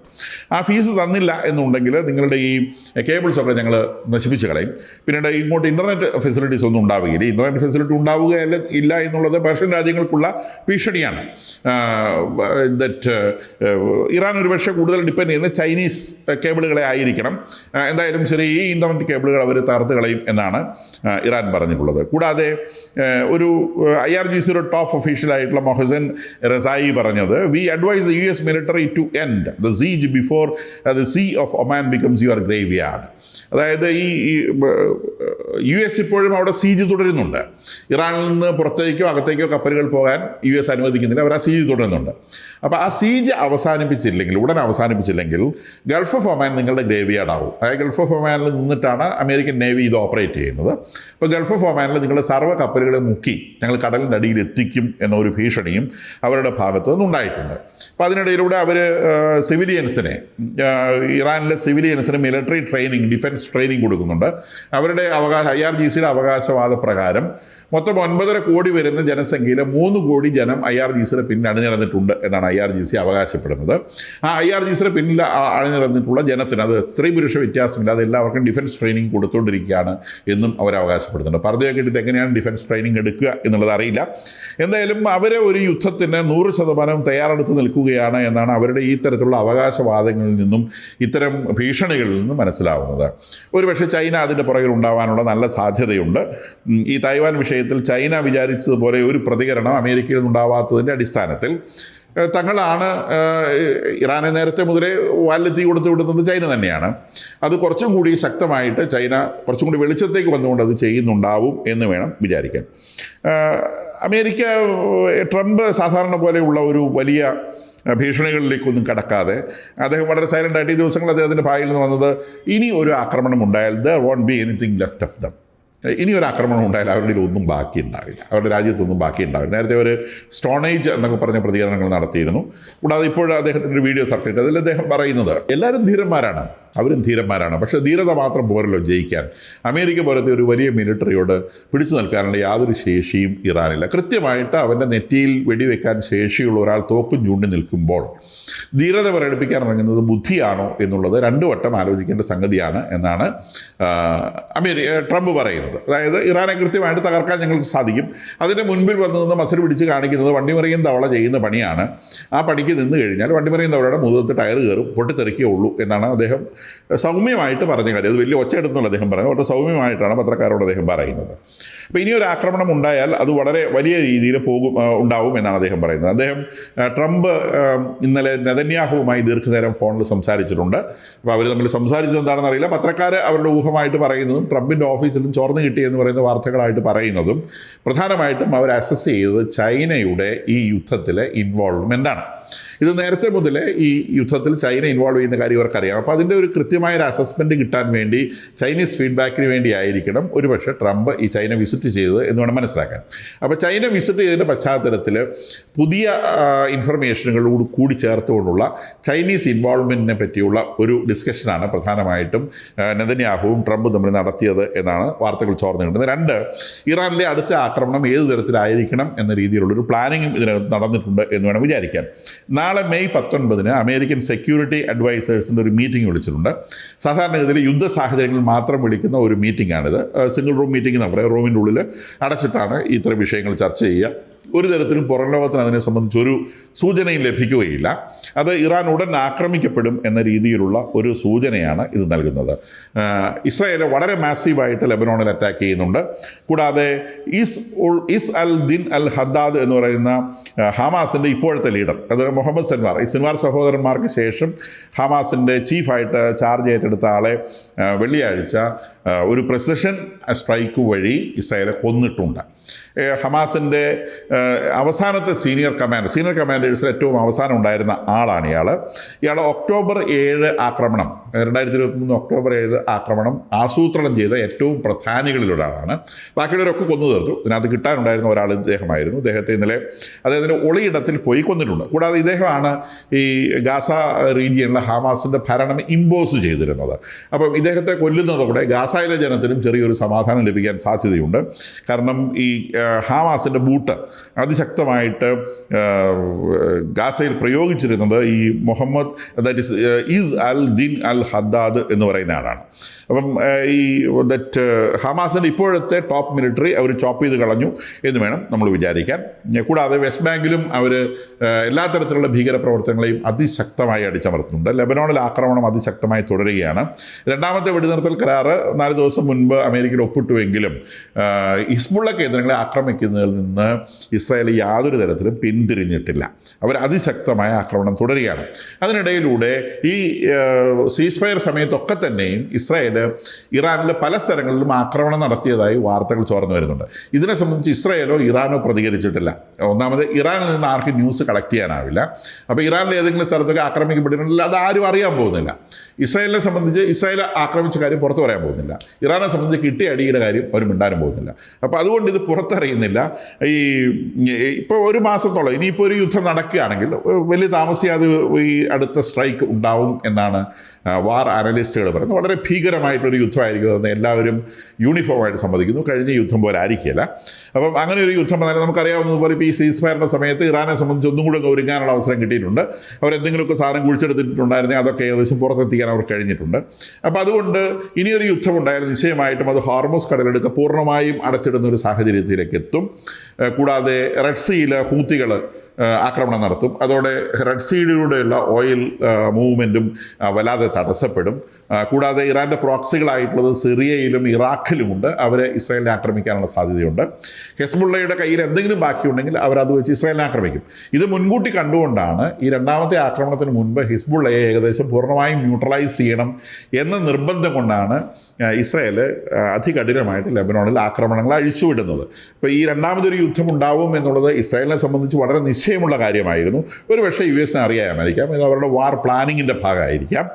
ആ ഫീസ് തന്നില്ല എന്നുണ്ടെങ്കിൽ നിങ്ങളുടെ ഈ കേബിൾസൊക്കെ ഞങ്ങൾ നശിപ്പിച്ച് കളയും. പിന്നീട് ഇങ്ങോട്ട് ഇൻ്റർനെറ്റ് ഫെസിലിറ്റീസ് ഒന്നും ഉണ്ടാവുകയില്ല. ഇൻ്റർനെറ്റ് ഫെസിലിറ്റി ഉണ്ടാവുകയല്ല ഇല്ല എന്നുള്ളത് പേർഷ്യൻ രാജ്യങ്ങൾക്കുള്ള ഭീഷണിയാണ്. ഇറാൻ ഒരുപക്ഷെ കൂടുതൽ ഡിപ്പെൻഡ് ചെയ്യുന്നത് ചൈനീസ് കേബിളുകളെ ആയിരിക്കണം. എന്തായാലും ശരി, ഈ ഇൻ്റർനെറ്റ് കേബിളുകൾ അവർ തകർത്ത് കളയും എന്നാണ് ഇറാൻ പറഞ്ഞിട്ടുള്ളത്. കൂടാതെ ഒരു IRGCയുടെ ടോപ്പ് ഒഫീഷ്യലായിട്ടുള്ള മൊഹസൻ റസായി പറഞ്ഞത്, we advise the US military to end the siege before the Sea of Oman becomes your graveyard. അതായത് ഈ US ഇപ്പോഴും അവിടെ സീജ് തുടരുന്നുണ്ട്. ഇറാനിൽ നിന്ന് പുറത്തേക്കോ അകത്തേക്കോ കപ്പലുകൾ പോകാൻ US അനുവദിക്കുന്നില്ല, അവർ ആ സീജ് തുടരുന്നുണ്ട്. അപ്പോൾ ആ സീജ് ഉടൻ അവസാനിപ്പിച്ചില്ലെങ്കിൽ ഗൾഫ് ഓഫ് ഒമാൻ നിങ്ങളുടെ ഗ്രേവിയാർഡ് ആവും. അതായത് ഗൾഫ് ഓഫ് ഒമാനിൽ നിന്നിട്ടാണ് അമേരിക്കൻ നേവി ഇത് ഓപ്പറേറ്റ് ചെയ്യുന്നത്. അപ്പോൾ ഗൾഫ് ഓഫ് ഒമാനിൽ നിങ്ങളുടെ സർവ്വ കപ്പലുകളെ മുക്കി ഞങ്ങൾ കടലിൻ്റെ അടിയിൽ എത്തിക്കും എന്നൊരു ഭീഷണിയും അവരുടെ ഭാഗത്ത് നിന്നുണ്ടായിട്ടുണ്ട്. അപ്പോൾ അതിനിടയിലൂടെ അവർ സിവിലിയൻസിനെ, ഇറാനിലെ സിവിലിയൻസിന് മിലിറ്ററി ട്രെയിനിങ്, ഡിഫൻസ് ട്രെയിനിങ് കൊടുക്കുന്നുണ്ട്. അവരുടെ IRGCയുടെ അവകാശവാദ പ്രകാരം മൊത്തം 9.5 കോടി വരുന്ന ജനസംഖ്യയിൽ 3 കോടി ജനം IRGCയുടെ പിന്നിൽ അണിനിരന്നിട്ടുണ്ട് എന്നാണ് IRGC അവകാശപ്പെടുന്നത്. ആ IRGCയുടെ പിന്നിൽ അണിനിരന്നിട്ടുള്ള ജനത്തിന്, അത് സ്ത്രീ പുരുഷ വ്യത്യാസമില്ലാതെ എല്ലാവർക്കും ഡിഫൻസ് ട്രെയിനിങ് കൊടുത്തുകൊണ്ടിരിക്കുകയാണ് എന്നും അവർ അവകാശപ്പെടുന്നുണ്ട്. പറഞ്ഞൊക്കെ ഇട്ടിട്ട് എങ്ങനെയാണ് ഡിഫൻസ് ട്രെയിനിങ് എടുക്കുക എന്നുള്ളത് അറിയില്ല. എന്തായാലും അവരെ ഒരു യുദ്ധത്തിന് 100% തയ്യാറെടുത്ത് നിൽക്കുകയാണ് എന്നാണ് അവരുടെ ഈ തരത്തിലുള്ള അവകാശവാദങ്ങളിൽ നിന്നും ഇത്തരം ഭീഷണികളിൽ നിന്നും മനസ്സിലാവുന്നത്. ഒരുപക്ഷെ ചൈന അതിൻ്റെ പുറകിൽ ഉണ്ടാവാനുള്ള നല്ല സാധ്യതയുണ്ട്. ഈ തായ്വാൻ വിഷയത്തിൽ ചൈന വിചാരിച്ചതുപോലെ ഒരു പ്രതികരണം അമേരിക്കയിൽ നിന്നുണ്ടാവാത്തതിൻ്റെ അടിസ്ഥാനത്തിൽ തങ്ങളാണ് ഇറാനെ നേരത്തെ മുതലേ വാലെത്തി കൊടുത്തു വിടുന്നത് ചൈന തന്നെയാണ്. അത് കുറച്ചും കൂടി ശക്തമായിട്ട് ചൈന കുറച്ചും കൂടി വെളിച്ചത്തേക്ക് വന്നുകൊണ്ട് അത് ചെയ്യുന്നുണ്ടാവും എന്ന് വേണം വിചാരിക്കാൻ. അമേരിക്ക, ട്രംപ് സാധാരണ പോലെയുള്ള ഒരു വലിയ ഭീഷണികളിലേക്കൊന്നും കടക്കാതെ അദ്ദേഹം വളരെ സൈലൻ്റായിട്ട് ഈ ദിവസങ്ങൾ അദ്ദേഹത്തിൻ്റെ ഭാഗയിൽ നിന്ന് വന്നത്, ഇനി ഒരു ആക്രമണം ഉണ്ടായാൽ there won't be anything left of them. ഇനി ഒരു ആക്രമണം ഉണ്ടായാൽ അവരുടെ ഒന്നും ബാക്കി ഉണ്ടാവില്ല, അവരുടെ രാജ്യത്തൊന്നും ബാക്കി ഉണ്ടാവില്ല. നേരത്തെ ഒരു സ്റ്റോണേജ് എന്നൊക്കെ പറഞ്ഞ പ്രതികരണങ്ങൾ നടത്തിയിരുന്നു. കൂടാതെ ഇപ്പോൾ അദ്ദേഹത്തിൻ്റെ വീഡിയോ സർട്ടിട്ട് അതിൽ അദ്ദേഹം പറയുന്നത്, എല്ലാവരും ധീരന്മാരാണ്, അവരും ധീരന്മാരാണ്, പക്ഷേ ധീരത മാത്രം പോരല്ലോ ജയിക്കാൻ. അമേരിക്ക പോലത്തെ ഒരു വലിയ മിലിറ്ററിയോട് പിടിച്ചു നിൽക്കാനുള്ള യാതൊരു ശേഷിയും ഇറാനില്ല. കൃത്യമായിട്ട് അവൻ്റെ നെറ്റിയിൽ വെടിവെക്കാൻ ശേഷിയുള്ള ഒരാൾ തോക്കും ചൂണ്ടി നിൽക്കുമ്പോൾ ധീരത പ്രകടിപ്പിക്കാൻ ഇറങ്ങുന്നത് ബുദ്ധിയാണോ എന്നുള്ളത് 2 വട്ടം ആലോചിക്കേണ്ട സംഗതിയാണ് എന്നാണ് ട്രംപ് പറയുന്നത്. അതായത് ഇറാനെ കൃത്യമായിട്ട് തകർക്കാൻ ഞങ്ങൾക്ക് സാധിക്കും, അതിൻ്റെ മുൻപിൽ വന്ന് നിന്ന് മസിൽ പിടിച്ച് കാണിക്കുന്നത് വണ്ടിമറിയും തവള ചെയ്യുന്ന പണിയാണ്. ആ പണിക്ക് നിന്ന് കഴിഞ്ഞാൽ വണ്ടിമറിയും തവളയുടെ മുഖത്ത് ടയർ കയറും, പൊട്ടിത്തെറിക്കേ ഉള്ളൂ എന്നാണ് അദ്ദേഹം സൗമ്യമായിട്ട് പറഞ്ഞ കാര്യം, അത് വലിയ ഒച്ചയെടുത്തുള്ള അദ്ദേഹം പറയുന്നത്, വളരെ സൗമ്യമായിട്ടാണ് പത്രക്കാരോട് അദ്ദേഹം പറയുന്നത്. അപ്പോൾ ഇനിയൊരു ആക്രമണം ഉണ്ടായാൽ അത് വളരെ വലിയ രീതിയിൽ ഉണ്ടാവും എന്നാണ് അദ്ദേഹം പറയുന്നത്. ട്രംപ് ഇന്നലെ നെതന്യാഹുവുമായി ദീർഘനേരം ഫോണിൽ സംസാരിച്ചിട്ടുണ്ട്. അപ്പോൾ അവർ തമ്മിൽ സംസാരിച്ചത് എന്താണെന്ന് അറിയില്ല. പത്രക്കാർ അവരുടെ ഊഹമായിട്ട് പറയുന്നതും ട്രംപിൻ്റെ ഓഫീസിലും ചോർന്ന് കിട്ടിയെന്ന് പറയുന്ന വാർത്തകളായിട്ട് പറയുന്നതും പ്രധാനമായിട്ടും അവർ അസസ് ചെയ്തത് ചൈനയുടെ ഈ യുദ്ധത്തിലെ ഇൻവോൾവ്മെൻ്റാണ്. ഇത് നേരത്തെ മുതലേ ഈ യുദ്ധത്തിൽ ചൈന ഇൻവോൾവ് ചെയ്യുന്ന കാര്യം അവർക്കറിയാം. അപ്പോൾ അതിൻ്റെ ഒരു കൃത്യമായൊരു അസസ്മെൻറ്റ് കിട്ടാൻ വേണ്ടി ചൈനീസ് ഫീഡ്ബാക്കിന് വേണ്ടിയായിരിക്കണം ഒരുപക്ഷെ ട്രംപ് ഈ ചൈന വിസിറ്റ് ചെയ്തത് എന്ന് വേണം മനസ്സിലാക്കാൻ. അപ്പോൾ ചൈന വിസിറ്റ് ചെയ്തതിൻ്റെ പശ്ചാത്തലത്തിൽ പുതിയ ഇൻഫർമേഷനുകളോട് കൂടി ചേർത്തുകൊണ്ടുള്ള ചൈനീസ് ഇൻവോൾവ്മെൻറ്റിനെ പറ്റിയുള്ള ഒരു ഡിസ്കഷനാണ് പ്രധാനമായിട്ടും നെതന്യാഹുവും ട്രംപും തമ്മിൽ നടത്തിയത് എന്നാണ് വാർത്തകൾ ചോർന്നു കിട്ടുന്നത്. 2, ഇറാനിലെ അടുത്ത ആക്രമണം ഏത് തരത്തിലായിരിക്കണം എന്ന രീതിയിലുള്ളൊരു പ്ലാനിങ്ങും ഇതിനകത്ത് നടന്നിട്ടുണ്ട് എന്ന് വേണം വിചാരിക്കാൻ. നാളെ മെയ് 19 അമേരിക്കൻ സെക്യൂരിറ്റി അഡ്വൈസേഴ്സിൻ്റെ ഒരു മീറ്റിംഗ് വിളിച്ചിട്ടുണ്ട്. സാധാരണഗതിയിൽ യുദ്ധ സാഹചര്യങ്ങളിൽ മാത്രം വിളിക്കുന്ന ഒരു മീറ്റിംഗാണിത്. സിംഗിൾ റൂം മീറ്റിംഗ് എന്ന് പറയുക, റൂമിൻ്റെ ഉള്ളിൽ അടച്ചിട്ടാണ് ഇത്തരം വിഷയങ്ങൾ ചർച്ച ചെയ്യുക. ഒരു തരത്തിലും പുറം ലോകത്തിന് അതിനെ സംബന്ധിച്ചൊരു സൂചനയും ലഭിക്കുകയില്ല. അത് ഇറാൻ ഉടൻ ആക്രമിക്കപ്പെടും എന്ന രീതിയിലുള്ള ഒരു സൂചനയാണ് ഇത് നൽകുന്നത്. ഇസ്രായേൽ വളരെ മാസീവായിട്ട് ലെബനോണിൽ അറ്റാക്ക് ചെയ്യുന്നുണ്ട്. കൂടാതെ ഇസ് അൽ ദിൻ അൽ ഹദ്ദാദ് എന്ന് പറയുന്ന ഹമാസിൻ്റെ ഇപ്പോഴത്തെ ലീഡർ, അത് മുഹമ്മദ് സിൻവാർ, ഈ സിൻവാർ സഹോദരന്മാർക്ക് ശേഷം ഹമാസിൻ്റെ ചീഫായിട്ട് ചാർജ് ഏറ്റെടുത്ത ആളെ വെള്ളിയാഴ്ച ഒരു പ്രിസിഷൻ സ്ട്രൈക്ക് വഴി ഇസ്രായേലെ കൊന്നിട്ടുണ്ട്. ഹമാസിൻ്റെ അവസാനത്തെ സീനിയർ കമാൻഡേഴ്സിൽ ഏറ്റവും അവസാനം ഉണ്ടായിരുന്ന ആളാണ് ഇയാൾ ഒക്ടോബർ 7 ആക്രമണം, 2023 ഒക്ടോബർ 7 ആക്രമണം ആസൂത്രണം ചെയ്ത ഏറ്റവും പ്രധാനികളിലൊരാളാണ്. ബാക്കിയുള്ളവരൊക്കെ കൊന്നു തീർത്തു. ഇതിനകത്ത് കിട്ടാനുണ്ടായിരുന്ന ഒരാൾ ഇദ്ദേഹമായിരുന്നു. ഇദ്ദേഹത്തെ ഇന്നലെ അദ്ദേഹത്തിൻ്റെ ഒളിയിടത്തിൽ പോയി കൊന്നിട്ടുണ്ട്. കൂടാതെ ഇദ്ദേഹമാണ് ഈ ഗാസ റീജിയനിലെ ഹമാസിൻ്റെ ഭരണം ഇമ്പോസ് ചെയ്തിരുന്നത്. അപ്പം ഇദ്ദേഹത്തെ കൊല്ലുന്നതോടെ ഗാസയിലെ ജനത്തിനും ചെറിയൊരു സമാധാനം ലഭിക്കാൻ സാധ്യതയുണ്ട്. കാരണം ഈ ഹമാസിൻ്റെ ബൂട്ട് അതിശക്തമായിട്ട് ഗാസയിൽ പ്രയോഗിച്ചിരുന്നത് ഈ മുഹമ്മദ്, ദാറ്റ് ഇസ് അൽ ദിൻ അൽ ഹദ്ദാദ് എന്ന് പറയുന്ന ആളാണ്. അപ്പം ഈ ഹമാസിൻ്റെ ഇപ്പോഴത്തെ ടോപ്പ് മിലിറ്ററി അവർ ചോപ്പ് ചെയ്ത് കളഞ്ഞു എന്ന് വേണം നമ്മൾ വിചാരിക്കാൻ. കൂടാതെ വെസ്റ്റ് ബാങ്കിലും അവർ എല്ലാ തരത്തിലുള്ള ഭീകരപ്രവർത്തനങ്ങളെയും അതിശക്തമായി അടിച്ചമർത്തുന്നുണ്ട്. ലെബനോണിൽ ആക്രമണം അതിശക്തമായി തുടരുകയാണ്. രണ്ടാമത്തെ വെടിനിർത്തൽ കരാറ് 4 ദിവസം മുൻപ് അമേരിക്കയിൽ ഒപ്പിട്ടുവെങ്കിലും ഹിസ്ബുള്ള കേന്ദ്രങ്ങളെ ആക്രമിക്കുന്നതിൽ നിന്ന് ഇസ്രായേൽ യാതൊരു തരത്തിലും പിന്തിരിഞ്ഞിട്ടില്ല. അവർ അതിശക്തമായ ആക്രമണം തുടരുകയാണ്. അതിനിടയിലൂടെ ഈ സീസ്ഫയർ സമയത്തൊക്കെ തന്നെയും ഇസ്രായേൽ ഇറാനിലെ പല സ്ഥലങ്ങളിലും ആക്രമണം നടത്തിയതായി വാർത്തകൾ ചോർന്നു വരുന്നുണ്ട്. ഇതിനെ സംബന്ധിച്ച് ഇസ്രായേലോ ഇറാനോ പ്രതികരിച്ചിട്ടില്ല. ഒന്നാമത് ഇറാനിൽ നിന്ന് ആർക്കും ന്യൂസ് കളക്ട് ചെയ്യാനാവില്ല. അപ്പോൾ ഇറാനിലെ ഏതെങ്കിലും സ്ഥലത്തൊക്കെ ആക്രമിക്കപ്പെട്ടിട്ടുണ്ടെങ്കിൽ അത് ആരും അറിയാൻ പോകുന്നില്ല. ഇസ്രായേലിനെ സംബന്ധിച്ച് ഇസ്രായേൽ ആക്രമിച്ച കാര്യം പുറത്ത് പറയാൻ പോകുന്നില്ല. ഇറാനെ സംബന്ധിച്ച് കിട്ടിയ അടിയുടെ കാര്യം അവർ മിണ്ടാനും പോകുന്നില്ല. അപ്പോൾ അതുകൊണ്ട് ഇത് പുറത്തറിയുന്നില്ല. ഇപ്പോൾ 1 മാസത്തോളം ഇനിയിപ്പോൾ ഒരു യുദ്ധം നടക്കുകയാണെങ്കിൽ വലിയ താമസിയാതെ ഈ അടുത്ത സ്ട്രൈക്ക് ഉണ്ടാവും എന്നാണ് വാർ അനലിസ്റ്റുകൾ പറയുന്നത്. വളരെ ഭീകരമായിട്ടൊരു യുദ്ധമായിരിക്കും എന്ന് എല്ലാവരും യൂണിഫോമായിട്ട് സമ്മതിക്കുന്നു. കഴിഞ്ഞ യുദ്ധം പോലെ ആയിരിക്കില്ല. അപ്പം അങ്ങനെ ഒരു യുദ്ധം വന്നാലും നമുക്കറിയാവുന്നതുപോലെ ഇപ്പോൾ ഈ സീസ്ഫയറിൻ്റെ സമയത്ത് ഇറാനെ സംബന്ധിച്ച് ഒന്നും കൂടെ ഒരുങ്ങാനുള്ള അവസരം കിട്ടിയിട്ടുണ്ട്. അവരെന്തെങ്കിലുമൊക്കെ സാധനം കുഴിച്ചെടുത്തിട്ടുണ്ടായിരുന്നെങ്കിൽ അതൊക്കെ ഏകദേശം പുറത്തെത്തിക്കാൻ അവർ കഴിഞ്ഞിട്ടുണ്ട്. അപ്പോൾ അതുകൊണ്ട് ഇനിയൊരു യുദ്ധം ഉണ്ടായാലും നിശ്ചയമായിട്ടും അത് ഹോർമസ് കടലെടുത്ത് പൂർണ്ണമായും അടച്ചിടുന്ന ഒരു സാഹചര്യത്തിലേക്ക് എത്തും. കൂടാതെ റെഡ് സീയിൽ ഹൂത്തികൾ ആക്രമണം നടത്തും. അതോടെ റെഡ് സീയിലൂടെയുള്ള ഓയിൽ മൂവ്മെൻറ്റും വല്ലാതെ തടസ്സപ്പെടും. കൂടാതെ ഇറാൻ്റെ പ്രോക്സികളായിട്ടുള്ളത് സിറിയയിലും ഇറാഖിലുമുണ്ട്. അവരെ ഇസ്രായേലിനെ ആക്രമിക്കാനുള്ള സാധ്യതയുണ്ട്. ഹെസ്ബുള്ളയുടെ കയ്യിൽ എന്തെങ്കിലും ബാക്കിയുണ്ടെങ്കിൽ അവരത് വെച്ച് ഇസ്രായേലിനെ ആക്രമിക്കും. ഇത് മുൻകൂട്ടി കണ്ടുകൊണ്ടാണ് ഈ രണ്ടാമത്തെ ആക്രമണത്തിന് മുൻപ് ഹിസ്ബുള്ളയെ ഏകദേശം പൂർണ്ണമായും ന്യൂട്രലൈസ് ചെയ്യണം എന്ന നിർബന്ധം കൊണ്ടാണ് ഇസ്രായേൽ അതികഠിനമായിട്ട് ലെബനോണിൽ ആക്രമണങ്ങൾ അഴിച്ചുവിടുന്നത്. ഇപ്പോൾ ഈ രണ്ടാമതൊരു യുദ്ധം ഉണ്ടാവും എന്നുള്ളത് ഇസ്രായേലിനെ സംബന്ധിച്ച് വളരെ നിശ്ചയമുള്ള കാര്യമായിരുന്നു. ഒരുപക്ഷെ US അറിയാമായിരിക്കാം, ഇത് അവരുടെ വാർ പ്ലാനിങ്ങിൻ്റെ ഭാഗമായിരിക്കാം.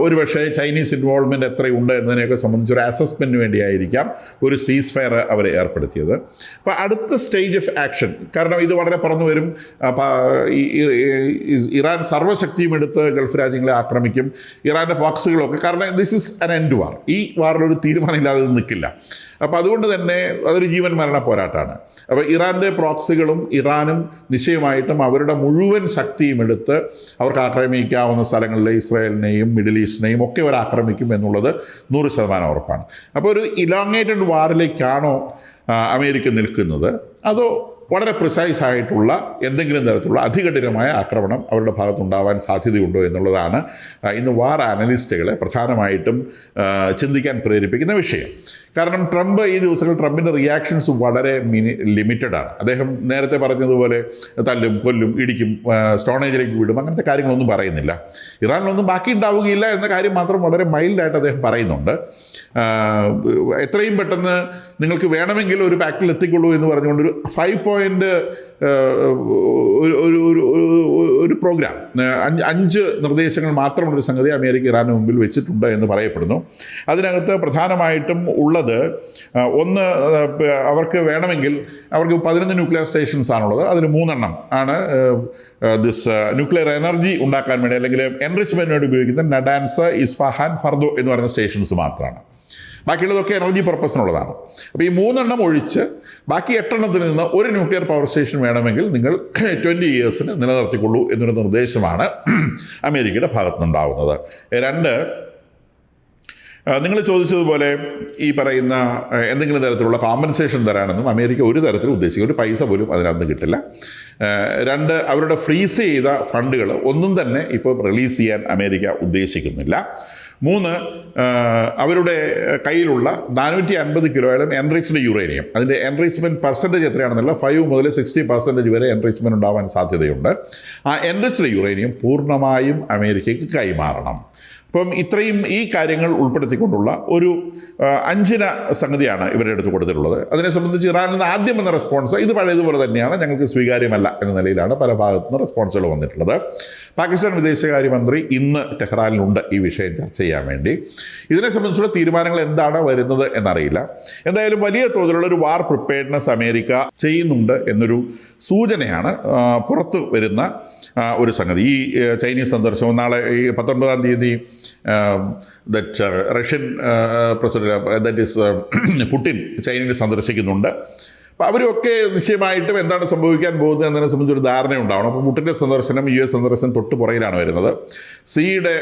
ഒരുപക്ഷെ ചൈനീസ് ഇൻവോൾവ്മെൻറ്റ് എത്രയുണ്ട് എന്നതിനെയൊക്കെ സംബന്ധിച്ച് ഒരു അസസ്മെൻറ്റിന് വേണ്ടിയായിരിക്കാം ഒരു സീസ് ഫയർ അവർ ഏർപ്പെടുത്തിയത്. അപ്പോൾ അടുത്ത സ്റ്റേജ് ഓഫ് ആക്ഷൻ, കാരണം ഇത് വളരെ പറന്നു വരും. ഇറാൻ സർവ്വശക്തിയും എടുത്ത് ഗൾഫ് രാജ്യങ്ങളെ ആക്രമിക്കും. ഇറാൻ്റെ ബോക്സുകളൊക്കെ, കാരണം ദിസ് ഇസ് അൻ എൻഡ് വാർ. ഈ വാറിലൊരു തീരുമാനമില്ലാതെ നിൽക്കില്ല. അപ്പോൾ അതുകൊണ്ട് തന്നെ അതൊരു ജീവൻ മരണ പോരാട്ടമാണ്. അപ്പോൾ ഇറാൻ്റെ പ്രോക്സികളും ഇറാനും നിശ്ചയമായിട്ടും അവരുടെ മുഴുവൻ ശക്തിയും എടുത്ത് അവർക്ക് ആക്രമിക്കാവുന്ന സ്ഥലങ്ങളിലെ ഇസ്രായേലിനെയും മിഡിൽ ഈസ്റ്റിനെയും ഒക്കെ അവർ ആക്രമിക്കും എന്നുള്ളത് 100% ഉറപ്പാണ്. അപ്പോൾ ഒരു ഇലോങ്ങേറ്റഡ് വാറിലേക്കാണോ അമേരിക്ക നിൽക്കുന്നത്, അതോ വളരെ പ്രിസൈസ് ആയിട്ടുള്ള എന്തെങ്കിലും തരത്തിലുള്ള അതികഠിനമായ ആക്രമണം അവരുടെ ഭാഗത്തുണ്ടാവാൻ സാധ്യതയുണ്ടോ എന്നുള്ളതാണ് ഇന്ന് വാർ അനലിസ്റ്റുകളെ പ്രധാനമായിട്ടും ചിന്തിക്കാൻ പ്രേരിപ്പിക്കുന്ന വിഷയം. കാരണം ട്രംപ് ഈ ദിവസങ്ങളിൽ ട്രംപിൻ്റെ റിയാക്ഷൻസ് വളരെ ലിമിറ്റഡാണ്. അദ്ദേഹം നേരത്തെ പറഞ്ഞതുപോലെ തല്ലും കൊല്ലും ഇടിക്കും സ്റ്റോണേജിലേക്ക് വിടും അങ്ങനത്തെ കാര്യങ്ങളൊന്നും പറയുന്നില്ല. ഇറാനിലൊന്നും ബാക്കി ഉണ്ടാവുകയില്ല എന്ന കാര്യം മാത്രം വളരെ മൈൽഡായിട്ട് അദ്ദേഹം പറയുന്നുണ്ട്. എത്രയും പെട്ടെന്ന് നിങ്ങൾക്ക് വേണമെങ്കിൽ ഒരു പാക്റ്റിൽ എത്തിക്കൊള്ളൂ എന്ന് പറഞ്ഞുകൊണ്ടൊരു 5 പോയിൻ്റ് ഒരു പ്രോഗ്രാം 5 നിർദ്ദേശങ്ങൾ മാത്രമുള്ളൊരു സംഗതി അമേരിക്ക ഇറാന് മുമ്പിൽ വെച്ചിട്ടുണ്ട് എന്ന് പറയപ്പെടുന്നു. അതിനകത്ത് പ്രധാനമായിട്ടും ഉള്ളത് ഒന്ന്, അവർക്ക് വേണമെങ്കിൽ അവർക്ക് 11 ന്യൂക്ലിയർ സ്റ്റേഷൻസ് ആണുള്ളത്. അതിൽ 3 ആണ് ന്യൂക്ലിയർ എനർജി ഉണ്ടാക്കാൻ വേണ്ടി അല്ലെങ്കിൽ എൻറിച്ച്മെൻറ്റിന് വേണ്ടി ഉപയോഗിക്കുന്ന നഡാൻസ്, ഇസ്ഫഹാൻ, ഫർദോ എന്ന് പറയുന്ന സ്റ്റേഷൻസ് മാത്രമാണ്. ബാക്കിയുള്ളതൊക്കെ എനർജി പർപ്പസിനുള്ളതാണ്. അപ്പോൾ ഈ 3 ഒഴിച്ച് ബാക്കി 8 നിന്ന് ഒരു ന്യൂക്ലിയർ പവർ സ്റ്റേഷൻ വേണമെങ്കിൽ നിങ്ങൾ 20 ഇയേഴ്സിന് നിലനിർത്തിക്കൊള്ളൂ എന്നൊരു നിർദ്ദേശമാണ് അമേരിക്കയുടെ ഭാഗത്തുനിന്നുണ്ടാവുന്നത്. 2, നിങ്ങൾ ചോദിച്ചതുപോലെ ഈ പറയുന്ന എന്തെങ്കിലും തരത്തിലുള്ള കോമ്പൻസേഷൻ തരാനൊന്നും അമേരിക്ക ഒരു തരത്തിലും ഉദ്ദേശിക്കും, ഒരു പൈസ പോലും അതിനകത്ത് കിട്ടില്ല. 2, അവരുടെ ഫ്രീസ് ചെയ്ത ഫണ്ടുകൾ ഒന്നും തന്നെ ഇപ്പോൾ റിലീസ് ചെയ്യാൻ അമേരിക്ക ഉദ്ദേശിക്കുന്നില്ല. 3, അവരുടെ കയ്യിലുള്ള 450 കിലോയോളം എൻറിച്ച്ഡ് യുറേനിയം, അതിൻ്റെ എൻറിച്ച്മെൻറ്റ് പെർസെൻറ്റേജ് എത്രയാണെന്നുള്ള 5 മുതൽ 60% വരെ എൻറിച്ച്മെൻറ്റ് ഉണ്ടാവാൻ സാധ്യതയുണ്ട്. ആ എൻറിച്ച്ഡ് യുറേനിയം പൂർണ്ണമായും അമേരിക്കയ്ക്ക് കൈമാറണം. അപ്പം ഇത്രയും ഈ കാര്യങ്ങൾ ഉൾപ്പെടുത്തിക്കൊണ്ടുള്ള ഒരു 5 സംഗതിയാണ് ഇവരുടെ അടുത്ത് കൊടുത്തിട്ടുള്ളത്. അതിനെ സംബന്ധിച്ച് ഇറാനിൽ നിന്ന് ആദ്യം വന്ന റെസ്പോൺസ് ഇത് പഴയതുപോലെ തന്നെയാണ്, ഞങ്ങൾക്ക് സ്വീകാര്യമല്ല എന്ന നിലയിലാണ് പല ഭാഗത്തുനിന്ന് റെസ്പോൺസുകൾ വന്നിട്ടുള്ളത്. പാകിസ്ഥാൻ വിദേശകാര്യമന്ത്രി ഇന്ന് ടെഹ്റാനിലുണ്ട് ഈ വിഷയം ചർച്ച ചെയ്യാൻ വേണ്ടി. ഇതിനെ സംബന്ധിച്ചുള്ള തീരുമാനങ്ങൾ എന്താണ് വരുന്നത് എന്നറിയില്ല. എന്തായാലും വലിയ തോതിലുള്ള ഒരു വാർ പ്രിപ്പയർഡ്നെസ് അമേരിക്ക ചെയ്യുന്നുണ്ട് എന്നൊരു സൂചനയാണ് പുറത്ത് വരുന്ന ഒരു സംഗതി. ഈ ചൈനീസ് സന്ദർശനം നാളെ ഈ 19-ാം തീയതി Russian president that is Putin ചൈനയിൽ സന്ദർശിക്കുന്നുണ്ട്. അപ്പോൾ അവരൊക്കെ നിശ്ചയമായിട്ടും എന്താണ് സംഭവിക്കാൻ പോകുന്നത് എന്നതിനെ സംബന്ധിച്ചൊരു ധാരണ ഉണ്ടാവണം. അപ്പോൾ പുടിൻ്റെ സന്ദർശനം US സന്ദർശനം തൊട്ട് പുറകിലാണ് വരുന്നത്. സിയുടെ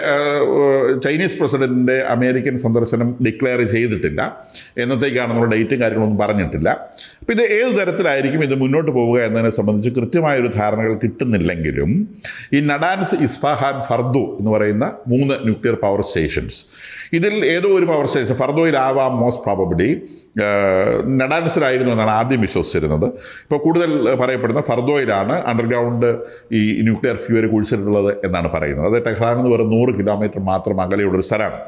ചൈനീസ് പ്രസിഡൻറ്റിൻ്റെ അമേരിക്കൻ സന്ദർശനം ഡിക്ലെയർ ചെയ്തിട്ടില്ല, എന്നത്തേക്കാണെന്നുള്ള ഡേറ്റും കാര്യങ്ങളൊന്നും പറഞ്ഞിട്ടില്ല. അപ്പോൾ ഇത് ഏത് തരത്തിലായിരിക്കും ഇത് മുന്നോട്ട് പോവുക എന്നതിനെ സംബന്ധിച്ച് കൃത്യമായൊരു ധാരണകൾ കിട്ടുന്നില്ലെങ്കിലും ഈ നഡാൻസ്, ഇസ്ഫഹാൻ, ഫർദോ എന്ന് പറയുന്ന 3 ന്യൂക്ലിയർ പവർ സ്റ്റേഷൻസ്, ഇതിൽ ഏതോ ഒരു പവർ സ്റ്റേഷൻ ഫർദോയിലാവാം മോസ്റ്റ് പ്രോബബ്ലി, നഡാൻസിലായിരുന്നു എന്നാണ് ആദ്യം വിശ്വസിച്ചിരുന്നത്. ഇപ്പോൾ കൂടുതൽ പറയപ്പെടുന്ന ഫർദോയിലാണ് അണ്ടർഗ്രൗണ്ട് ഈ ന്യൂക്ലിയർ ഫ്യൂവൽ കുഴിച്ചിട്ടുള്ളത് എന്നാണ് പറയുന്നത്. അത് ടെഹ്റാനിൽ നിന്ന് വെറും 100 കിലോമീറ്റർ മാത്രം അകലെയുള്ളൊരു സ്ഥലമാണ്.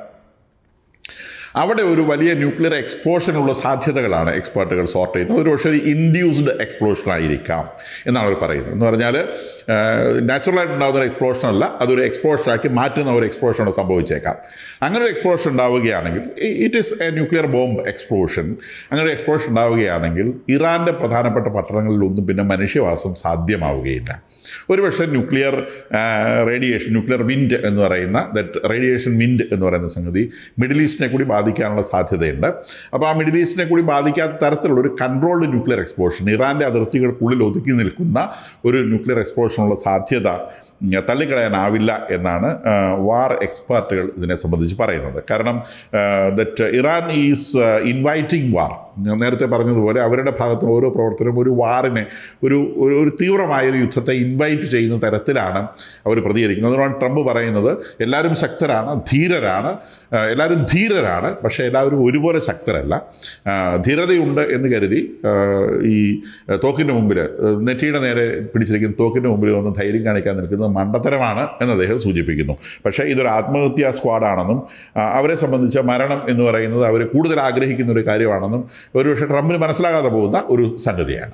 അവിടെ ഒരു വലിയ ന്യൂക്ലിയർ എക്സ്പ്ലോഷനുള്ള സാധ്യതകളാണ് എക്സ്പേർട്ടുകൾ സോർട്ട് ചെയ്യുന്നത്. ഒരു പക്ഷേ ഒരു ഇൻഡ്യൂസ്ഡ് എക്സ്പ്ലോഷൻ ആയിരിക്കാം എന്നാണ് അവർ പറയുന്നത്. എന്ന് പറഞ്ഞാൽ നാച്ചുറലായിട്ടുണ്ടാകുന്ന ഒരു എക്സ്പ്ലോഷൻ അല്ല, അതൊരു എക്സ്പ്ലോഷനാക്കി മാറ്റുന്ന ഒരു എക്സ്പ്ലോഷൻ സംഭവിച്ചേക്കാം. അങ്ങനെ ഒരു എക്സ്പ്ലോഷൻ ഉണ്ടാവുകയാണെങ്കിൽ it is A nuclear bomb explosion. അങ്ങനെ ഒരു എക്സ്പ്ലോഷൻ ഉണ്ടാവുകയാണെങ്കിൽ ഇറാൻ്റെ പ്രധാനപ്പെട്ട പട്ടണങ്ങളിലൊന്നും പിന്നെ മനുഷ്യവാസം സാധ്യമാവുകയില്ല. ഒരുപക്ഷെ ന്യൂക്ലിയർ റേഡിയേഷൻ, ന്യൂക്ലിയർ വിൻഡ് എന്ന് പറയുന്ന റേഡിയേഷൻ വിൻഡ് എന്ന് പറയുന്ന സംഗതി മിഡിൽ ഈസ്റ്റിനെ കൂടി ബാധിക്കാനുള്ള സാധ്യതയുണ്ട്. അപ്പോൾ ആ മിഡിൽ ഈസ്റ്റിനെ കൂടി ബാധിക്കാത്ത തരത്തിലുള്ള ഒരു കൺട്രോൾഡ് ന്യൂക്ലിയർ എക്സ്പ്ലോഷൻ, ഇറാൻ്റെ അതിർത്തികൾക്കുള്ളിൽ ഒതുക്കി നിൽക്കുന്ന ഒരു ന്യൂക്ലിയർ എക്സ്പ്ലോഷനുള്ള സാധ്യത തള്ളിക്കളയാനാവില്ല എന്നാണ് വാർ എക്സ്പേർട്ടുകൾ ഇതിനെ സംബന്ധിച്ച് പറയുന്നത്. കാരണം ദറ്റ് ഇറാൻ ഈസ് ഇൻവൈറ്റിംഗ് വാർ. നേരത്തെ പറഞ്ഞതുപോലെ അവരുടെ ഭാഗത്തുനിന്ന് ഓരോ പ്രവർത്തനവും ഒരു വാറിനെ, ഒരു തീവ്രമായൊരു യുദ്ധത്തെ ഇൻവൈറ്റ് ചെയ്യുന്ന തരത്തിലാണ് അവർ പ്രതികരിക്കുന്നത്. അതുകൊണ്ടാണ് ട്രംപ് പറയുന്നത് എല്ലാവരും ശക്തരാണ്, എല്ലാവരും ധീരരാണ്, പക്ഷേ എല്ലാവരും ഒരുപോലെ ശക്തരല്ല. ധീരതയുണ്ട് എന്ന് കരുതി ഈ തോക്കിൻ്റെ മുമ്പിൽ, നെറ്റിയുടെ നേരെ പിടിച്ചിരിക്കുന്ന തോക്കിൻ്റെ മുമ്പിൽ ഒന്ന് ധൈര്യം കാണിക്കാൻ നിൽക്കുന്നത് മണ്ടത്തരമാണ് എന്ന് അദ്ദേഹം സൂചിപ്പിക്കുന്നു. പക്ഷേ ഇതൊരു ആത്മഹത്യാ സ്ക്വാഡാണെന്നും അവരെ സംബന്ധിച്ച മരണം എന്ന് പറയുന്നത് അവർ കൂടുതൽ ആഗ്രഹിക്കുന്ന ഒരു കാര്യമാണെന്നും ഒരുപക്ഷെ ട്രംപിന് മനസ്സിലാകാതെ പോകുന്ന ഒരു സംഗതിയാണ്.